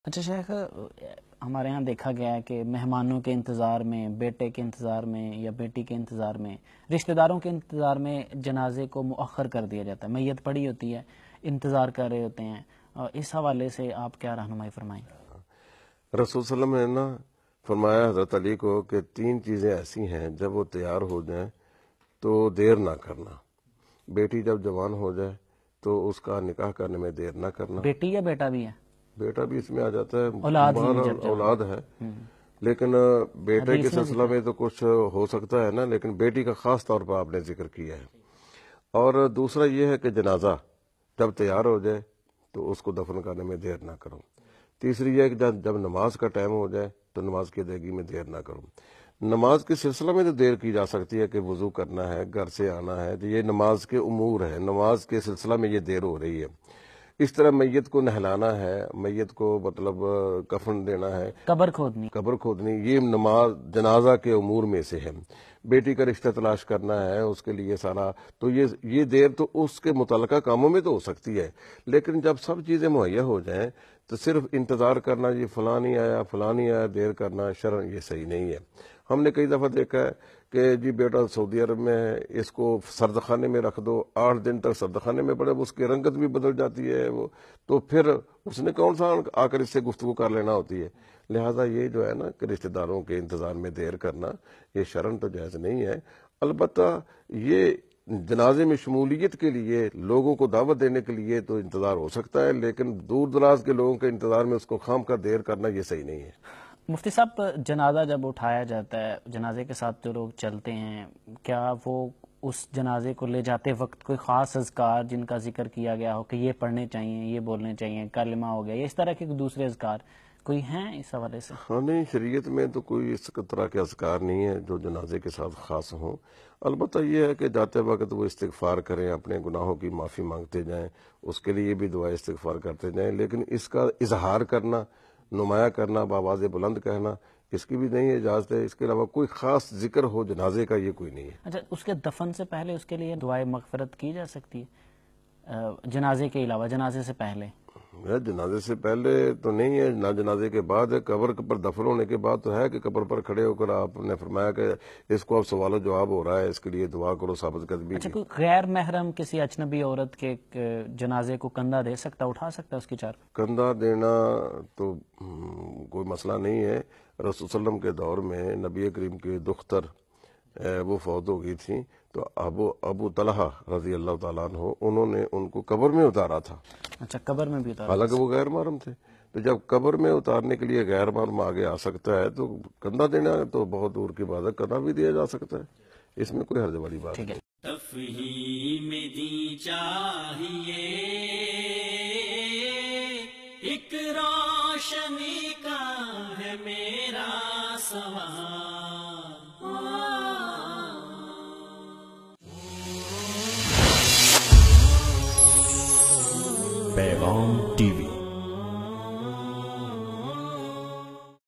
اچھا شیخ، ہمارے ہاں دیکھا گیا ہے کہ مہمانوں کے انتظار میں، بیٹے کے انتظار میں یا بیٹی کے انتظار میں، رشتہ داروں کے انتظار میں جنازے کو مؤخر کر دیا جاتا ہے. میت پڑی ہوتی ہے، انتظار کر رہے ہوتے ہیں. اس حوالے سے آپ کیا رہنمائی فرمائیں؟ رسول صلی اللہ علیہ وسلم نے فرمایا حضرت علی کو کہ 3 چیزیں ایسی ہیں جب وہ تیار ہو جائیں تو دیر نہ کرنا. بیٹی جب جوان ہو جائے تو اس کا نکاح کرنے میں دیر نہ کرنا. بیٹی یا بیٹا بھی ہے؟ بیٹا بھی اس میں آ جاتا ہے، اولاد ہی بہرحال جب جوان. اولاد ہے. لیکن بیٹے کے حدیث میں سلسلہ میں تو کچھ ہو سکتا ہے نا، لیکن بیٹی کا خاص طور پر آپ نے ذکر کیا ہے. اور دوسرا یہ ہے کہ جنازہ جب تیار ہو جائے تو اس کو دفن کرنے میں دیر نہ کرو. تیسری یہ ہے کہ جب نماز کا ٹائم ہو جائے تو نماز کی ادائیگی میں دیر نہ کرو. نماز کے سلسلہ میں تو دیر کی جا سکتی ہے کہ وضو کرنا ہے، گھر سے آنا ہے، یہ نماز کے امور ہے، نماز کے سلسلہ میں یہ دیر ہو رہی ہے. اس طرح میت کو نہلانا ہے، میت کو مطلب کفن دینا ہے، قبر کھودنی، یہ نماز جنازہ کے امور میں سے ہے. بیٹی کا رشتہ تلاش کرنا ہے، اس کے لیے سارا، تو یہ دیر تو اس کے متعلقہ کاموں میں تو ہو سکتی ہے. لیکن جب سب چیزیں مہیا ہو جائیں تو صرف انتظار کرنا، یہ فلاں نہیں آیا فلاں نہیں آیا، دیر کرنا شرعاً یہ صحیح نہیں ہے. ہم نے کئی دفعہ دیکھا ہے کہ جی بیٹا سعودی عرب میں ہے، اس کو سرد خانے میں رکھ دو، 8 دن تک سرد خانے میں پڑے، اس کی رنگت بھی بدل جاتی ہے، وہ تو پھر اس نے کون سا آ کر اس سے گفتگو کر لینا ہوتی ہے. لہٰذا یہ جو ہے نا کہ رشتہ داروں کے انتظار میں دیر کرنا یہ شرعاً تو جائز نہیں ہے. البتہ یہ جنازے میں شمولیت کے لیے، لوگوں کو دعوت دینے کے لیے تو انتظار ہو سکتا ہے، لیکن دور دراز کے لوگوں کے انتظار میں اس کو خام کا دیر کرنا یہ صحیح نہیں ہے. مفتی صاحب، جنازہ جب اٹھایا جاتا ہے، جنازے کے ساتھ جو لوگ چلتے ہیں، کیا وہ اس جنازے کو لے جاتے وقت کوئی خاص اذکار جن کا ذکر کیا گیا ہو کہ یہ پڑھنے چاہیے، یہ بولنے چاہیے، کلمہ ہو گیا، یا اس طرح کے دوسرے اذکار کوئی ہیں اس حوالے سے؟ ہاں نہیں، شریعت میں تو کوئی اس طرح کے اذکار نہیں ہے جو جنازے کے ساتھ خاص ہوں. البتہ یہ ہے کہ جاتے وقت وہ استغفار کریں، اپنے گناہوں کی معافی مانگتے جائیں، اس کے لیے بھی دعا استغفار کرتے جائیں. لیکن اس کا اظہار کرنا، نمایاں کرنا، بآواز بلند کہنا، اس کی بھی نہیں اجازت ہے. اس کے علاوہ کوئی خاص ذکر ہو جنازے کا یہ کوئی نہیں ہے. اچھا، اس کے دفن سے پہلے اس کے لیے دعائے مغفرت کی جا سکتی ہے جنازے کے علاوہ، جنازے سے پہلے؟ جنازے سے پہلے تو نہیں ہے، نہ جنازے کے بعد ہے. قبر پر دفن ہونے کے بعد تو ہے کہ قبر پر کھڑے ہو کر آپ نے فرمایا کہ اس کو اب سوال و جواب ہو رہا ہے، اس کے لیے دعا کرو، ثابت قدمی کی. اچھا، کوئی غیر محرم کسی اجنبی عورت کے جنازے کو کندھا دے سکتا، اٹھا سکتا اس کی چار؟ کندھا دینا تو کوئی مسئلہ نہیں ہے. رسول صلی اللہ علیہ وسلم کے دور میں نبی کریم کی دختر وہ فوت ہو گئی تھی، تو ابو طلحہ رضی اللہ تعالیٰ عنہ انہوں نے ان کو قبر میں اتارا تھا. اچھا، قبر میں بھی اتارا؟ حالانکہ وہ غیر محرم تھے. تو جب قبر میں اتارنے کے لیے غیر محرم آگے آ سکتا ہے تو کندھا دینا تو بہت دور کی بات ہے، کندھا بھی دیا جا سکتا ہے، اس میں کوئی حرج والی بات نہیں. تفہیم دی چاہیے ایک روشنی کا ہے میرا سوال. پیغام ٹی وی